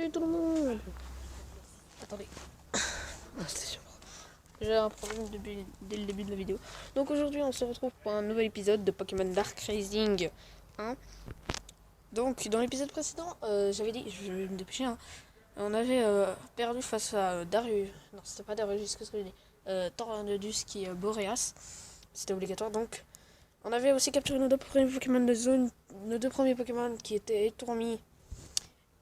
Salut tout le monde. Attendez. J'ai un problème dès le début de la vidéo. Donc aujourd'hui on se retrouve pour un nouvel épisode de Pokémon Dark Rising 1. Donc dans l'épisode précédent, j'avais dit, je vais me dépêcher, hein, on avait perdu face à Darius. Non, c'était pas Darius, qu'est-ce que j'ai dit, Tornadus qui est Boreas. C'était obligatoire donc. On avait aussi capturé nos deux premiers Pokémon de zone, nos deux premiers Pokémon qui étaient Tourmi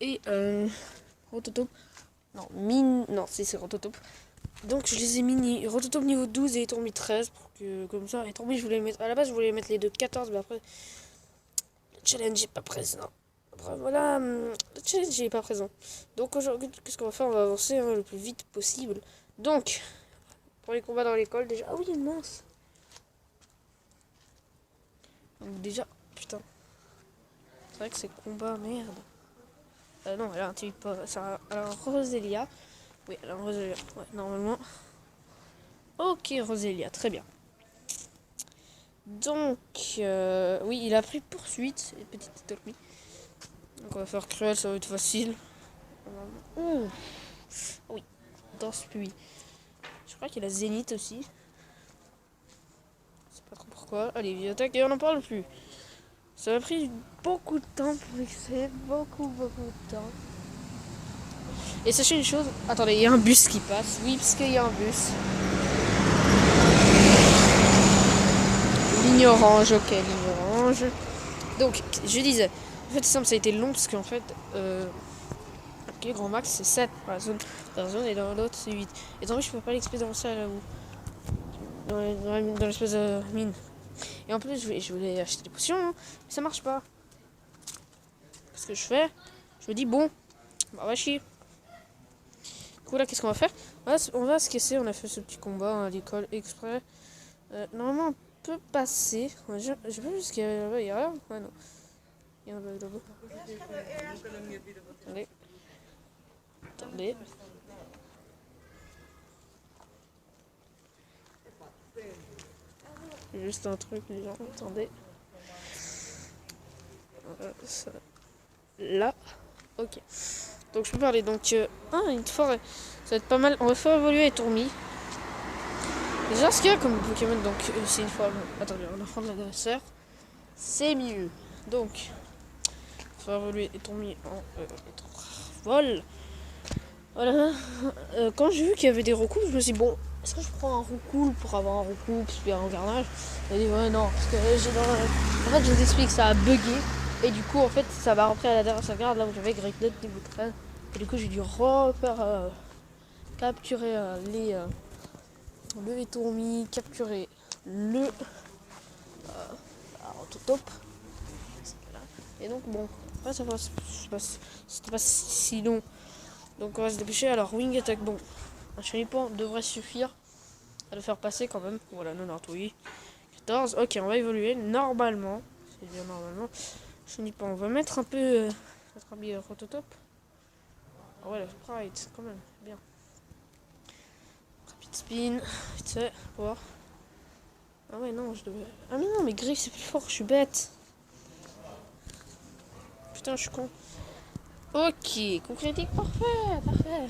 et Rototope. Non, c'est Rototope. Donc je les ai mis Rototope niveau 12 et Tourmi 13 pour que comme ça. Et Tourmi je voulais mettre. À la base je voulais mettre les deux 14, mais après le challenge est pas présent. Après voilà, le challenge est pas présent. Donc aujourd'hui qu'est-ce qu'on va faire? On va avancer le plus vite possible. Donc pour les combats dans l'école déjà. Ah oui mince. Donc déjà, putain. C'est vrai que c'est combat, merde. Non, elle a un type pas. Elle a un Roselia. Oui, elle a un Roselia. Ouais, normalement. Ok, Roselia, très bien. Donc, oui, il a pris poursuite. Et petite Tormi. Donc, on va faire cruel, ça va être facile. Ouh. Oui, danse pluie. Je crois qu'il a Zénith aussi. Je sais pas trop pourquoi. Allez, il attaque et on n'en parle plus. Ça m'a pris beaucoup de temps pour extraire. Beaucoup de temps. Et sachez une chose, attendez, il y a un bus qui passe. Oui, parce qu'il y a un bus. Ligne orange, ok, ligne orange. Donc, je disais, en fait, c'est simple, ça a été long parce qu'en fait, ok, grand max c'est 7 dans la zone et dans l'autre c'est 8. Et tant pis, je peux pas l'expédier dans ça là-haut. Dans l'espèce de mine. Et en plus, je voulais acheter des potions, hein, mais ça marche pas. Qu'est-ce que je fais? Je me dis, bon, bah, va chier. Du coup, là, qu'est-ce qu'on va faire? On va se casser, on a fait ce petit combat à l'école exprès. Normalement, on peut passer. Je sais pas jusqu'à là-bas, il y a rien? Ouais, non. Il y a un bug là-bas. Attendez. Juste un truc, les gens, attendez. Ça. Là. Ok. Donc, je peux parler. Donc, une forêt. Ça va être pas mal. On va faire évoluer Tourmi. Déjà, ce qu'il y a comme Pokémon, donc, c'est une fois. Attendez, on va prendre l'adversaire. C'est mieux. Donc, on va faire évoluer Tourmi en vol. Voilà. Quand j'ai vu qu'il y avait des recoupes, je me suis dit, bon, est-ce que je prends un roucoule pour avoir un roucoupe, puis un carnage? J'ai dit, ouais, non, parce que j'ai dans En fait, je vous explique, ça a bugué. Et du coup, en fait, ça va rentrer à la dernière sauvegarde, là où j'avais Greatnut niveau 13. Et du coup, j'ai dû refaire capturer le Tourmi, capturer le Rototope. Et donc, bon, après, c'était pas si long. Donc, on va se dépêcher. Alors, Wing Attack, bon, un chenipan devrait suffire à le faire passer quand même. Voilà, non, oui. 14, ok, on va évoluer normalement. C'est bien normalement. Chenipan, on va mettre un peu notre ami Rototope. Ah ouais, la sprite, quand même, bien. Rapid spin, vite fait, pour voir. Ah ouais, non, je devais. Ah mais non, mais Griff c'est plus fort, je suis bête. Putain, je suis con. Ok, coup critique, parfait.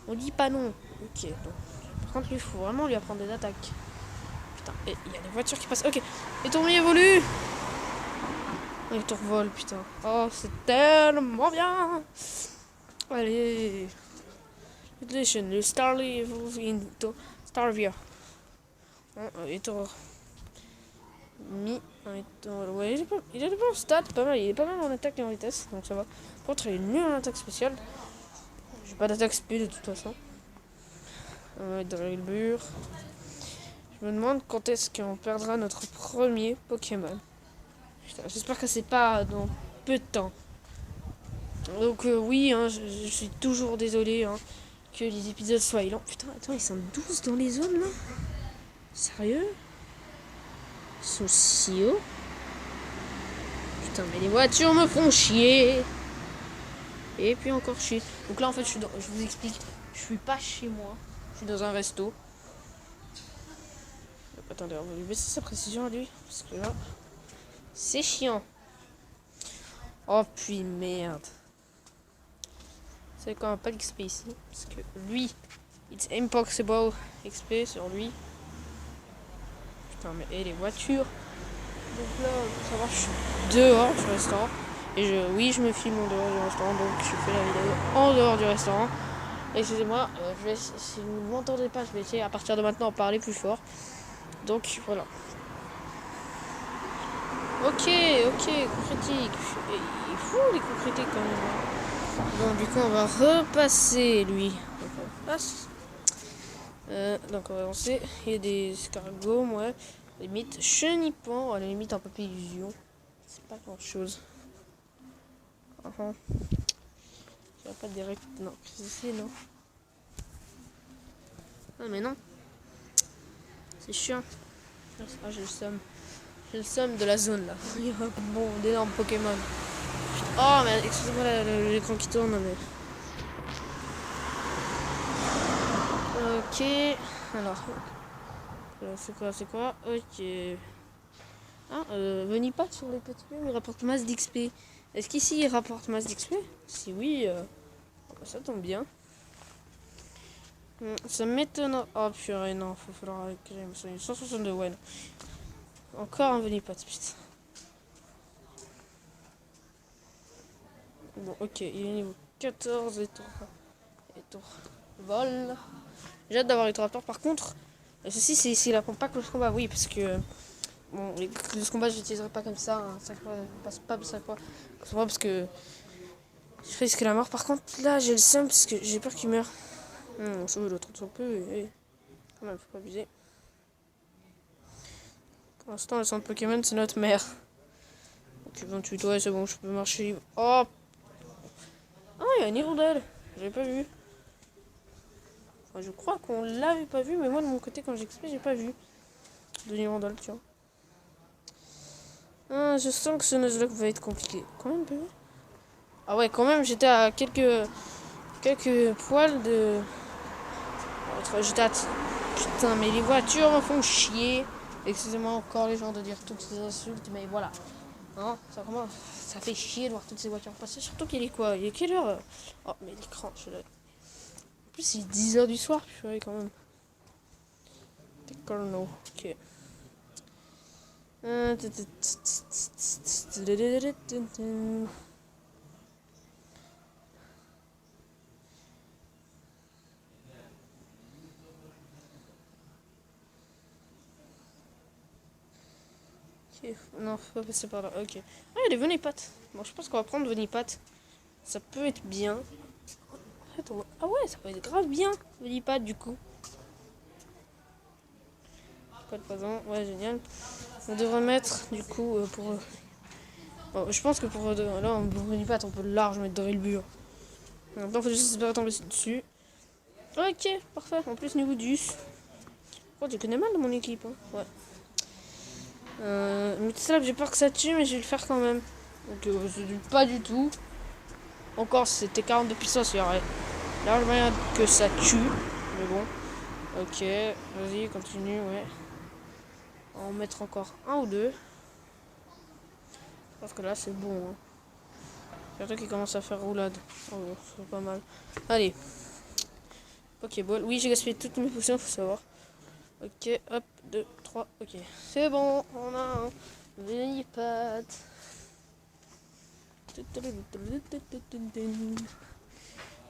On dit pas non. Ok, donc. Par contre, il faut vraiment lui apprendre des attaques. Putain, et il y a des voitures qui passent. Ok, et Tourmi évolue. Oh, il te revole, putain. Oh, c'est tellement bien. Allez. Le Starly evolve into Starvia. Et ouais, il a de bons stats, pas mal. Il est pas mal en attaque et en vitesse, donc ça va. Par contre, il est nul en attaque spéciale. J'ai pas d'attaque spé de toute façon. Drillbur. Je me demande quand est-ce qu'on perdra notre premier Pokémon. Putain, j'espère que c'est pas dans peu de temps. Donc oui, hein, je suis toujours désolé hein, que les épisodes soient lents. Putain, attends, ils sont 12 dans les zones là? Sérieux? Ils sont si hauts? Putain, mais les voitures me font chier. Et puis encore chier. Donc là, en fait, je vous explique. Je suis pas chez moi. Je suis dans un resto. Attendez, on va lui baisser sa précision à lui. Parce que là, c'est chiant. Oh, puis merde. C'est quand même pas l'XP ici. Parce que lui, it's impossible XP sur lui. Putain, mais et les voitures. Donc là, pour savoir, je suis dehors du restaurant. Et oui, je me filme en dehors du restaurant. Donc je fais la vidéo en dehors du restaurant. Excusez-moi, si vous ne m'entendez pas, je vais essayer à partir de maintenant en parler plus fort. Donc voilà. Ok, coup critique. Il faut les coups critiques quand même. Bon, du coup, on va repasser lui. Donc on passe. Donc on va avancer. Il y a des escargots, ouais. Limite chenipan, à la limite un peu illusion. C'est pas grand chose. Il n'y a pas de direct. Non, c'est non. Ah mais non. C'est chiant. Ah j'ai le seum. J'ai le seum de la zone là. Il y a bon d'énormes Pokémon. Oh mais excusez-moi l'écran qui tourne mais. Ok. Alors. C'est quoi? Ok. Ah, Venipat sur les petits lieux, il rapporte masse d'XP. Est-ce qu'ici il rapporte masse d'XP? Si oui, ça tombe bien. Ça m'étonne. Oh purée, non, il faudra que j'aille me soigner. 162, ouais. Non. Encore un Venipat, putain. Bon, ok, il est niveau 14 et tour. Vol. J'ai hâte d'avoir les rapports. Par contre, ceci c'est s'il apprend pas close combat, oui, parce que. Bon, les close combat, je n'utiliserai pas comme ça. Hein, 5 fois, passe pas 5 fois. Parce que. Je risque la mort. Par contre, là, j'ai le seum parce que j'ai peur qu'il meure. On sauve l'autre un peu. Et quand même, faut pas abuser. Pour l'instant, le centre Pokémon, c'est notre mère. Ok, 28, ouais, c'est bon, je peux marcher. Oh! Ah, il y a une hirondelle. J'avais pas vu. Enfin, je crois qu'on l'avait pas vu, mais moi, de mon côté, quand j'explique, j'ai pas vu. De hirondelle, tiens. Ah, je sens que ce Nuzlocke va être compliqué. Combien de PV? Ah ouais, quand même, j'étais à quelques poils de... J'étais à... Putain, mais les voitures me font chier. Excusez-moi encore les gens de dire toutes ces insultes, mais voilà. Hein, ça fait chier de voir toutes ces voitures passer. Surtout qu'il est quoi? Il est quelle heure? Oh, mais l'écran, je l'ai. En plus, il est 10h du soir, je suis quand même. D'accord, non. Ok. Non, faut pas passer par là. Ok. Ah, il y a des Venipat. Bon, je pense qu'on va prendre Venipat. Ça peut être bien. En fait, ah ouais, ça peut être grave bien, Venipat, du coup. Pas de poison. Ouais, génial. On devrait mettre, du coup, pour... Bon, je pense que pour... là, on Venipat, on peut large mettre Drillbur. Maintenant, faut juste pas tomber dessus. Ok, parfait. En plus, niveau 10. Oh, tu connais mal de mon équipe, hein. Ouais. Multislap, j'ai peur que ça tue, mais je vais le faire quand même. Donc, pas du tout. Encore, si c'était 40 de puissance, il y aurait large moyen que ça tue. Mais bon. Ok, vas-y, continue, ouais. On va en mettre encore un ou deux. Parce que là, c'est bon. Hein. Surtout qu'il commence à faire roulade. Oh, c'est pas mal. Allez. Pokéball. Oui, j'ai gaspillé toutes mes potions, faut savoir. Ok, hop, 2, 3, ok. C'est bon, on a un Venipat.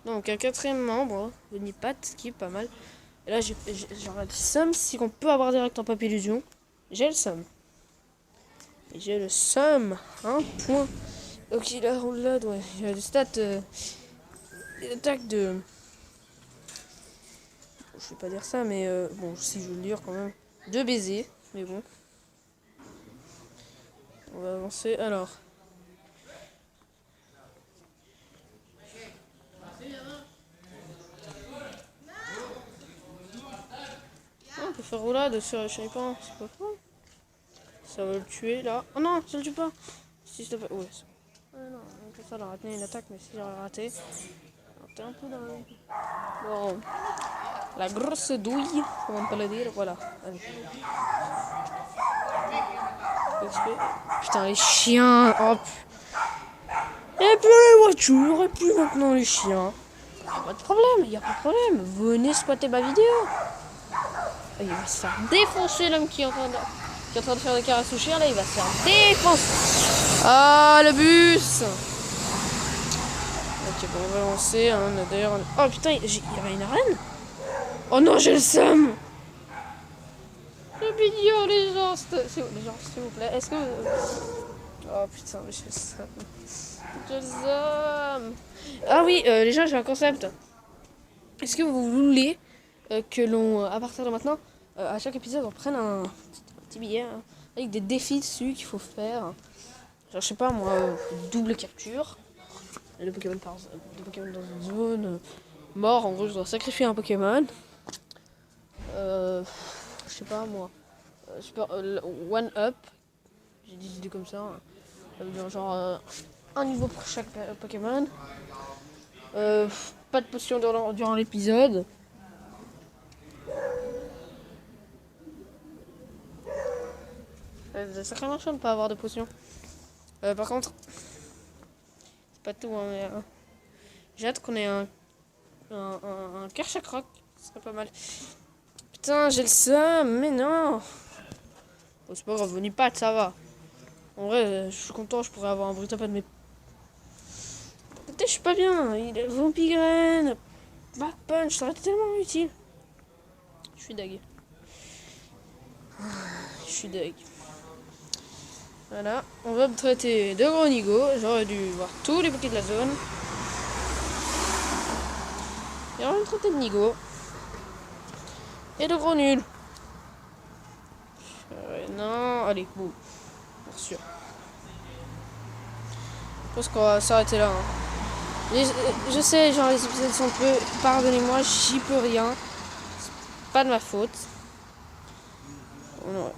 Donc, un quatrième membre, Venipat, qui est pas mal. Et là, j'aurais le seum si on peut avoir direct en papier illusion. J'ai le seum. Et j'ai le seum. Un point. Ok, la roulade, ouais. Il y a des stats. Des attaques de. Je vais pas dire ça, mais bon, si je veux le dire quand même. 2 baisers, mais bon. On va avancer. Alors. Ah, on peut faire roulade sur le chenipan, c'est pas faux. Ça va le tuer là. Oh non, ça le tue pas. Si s'il te plaît. Ouais, c'est bon. Ah non, on peut ça la rater une attaque, mais si j'aurais raté. T'es un peu dans le... Bon. La grosse douille, comment on peut le dire, voilà. Allez. Putain, les chiens, hop. Et puis les voitures, et puis maintenant les chiens. Pas de problème, y a pas de problème. Venez squatter ma vidéo. Il va se faire défoncer l'homme qui est en train de faire des caresses au chien là, il va se faire défoncer. Ah le bus. Ok bon on va lancer hein, d'ailleurs. Oh putain il y avait une arène. Oh non j'ai le seum. Le vidéo les gens s'il vous plaît. Est-ce que oh putain mais j'ai le seum. J'ai le seum. Ah oui les gens j'ai un concept. Est-ce que vous voulez que l'on à partir de maintenant à chaque épisode on prenne un petit billet hein, avec des défis dessus qu'il faut faire. Genre je sais pas moi, double capture. Le Pokémon dans une zone mort, en gros je dois sacrifier un Pokémon. Je sais pas moi. One up. J'ai des idées comme ça. Ça veut dire genre un niveau pour chaque Pokémon. Pas de potion durant l'épisode. C'est sacrément chiant de pas avoir de potion. Par contre, c'est pas tout, hein, mais j'ai hâte qu'on ait un Kershak Rock, ce serait pas mal. Putain, j'ai le seum, mais non. Bon, c'est pas grave, Vonipat, ça va. En vrai, je suis content, je pourrais avoir un Brutapad, mais peut-être je suis pas bien. Il est Vampigraine, Back Punch, ça aurait été tellement utile. Je suis deg. Je suis deg. Voilà, on va me traiter de gros nigo. J'aurais dû voir tous les Pokés de la zone. Et on va me traiter de nigo. Et de gros nul. Non, allez, bon. Pour sûr. Je pense qu'on va s'arrêter là. Hein. Je sais, genre les épisodes sont peu. Pardonnez-moi, j'y peux rien. C'est pas de ma faute.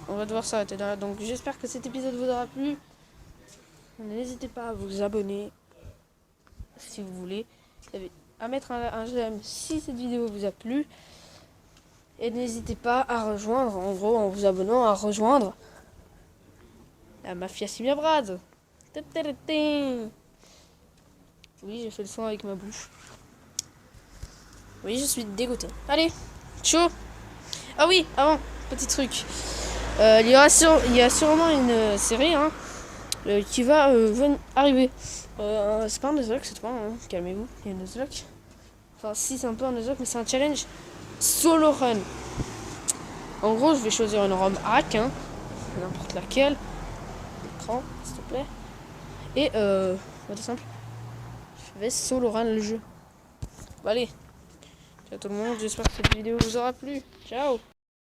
On va devoir s'arrêter là. Donc j'espère que cet épisode vous aura plu. N'hésitez pas à vous abonner si vous voulez. À mettre un j'aime si cette vidéo vous a plu. Et n'hésitez pas à rejoindre, en gros en vous abonnant, à rejoindre la Mafia Simia Brad. Oui, j'ai fait le son avec ma bouche. Oui, je suis dégoûté. Allez, chaud. Ah oui, avant, petit truc. Il y a sûrement une série hein, qui va arriver. C'est pas un Nuzlocke cette fois, hein. Calmez-vous, il y a un Nuzlocke. Enfin, si, c'est un peu un Nuzlocke, mais c'est un challenge solo run. En gros, je vais choisir une ROM hack, hein, n'importe laquelle. Écran, s'il te plaît. Et, c'est simple. Je vais solo run le jeu. Bon, allez. Ciao tout le monde, j'espère que cette vidéo vous aura plu. Ciao.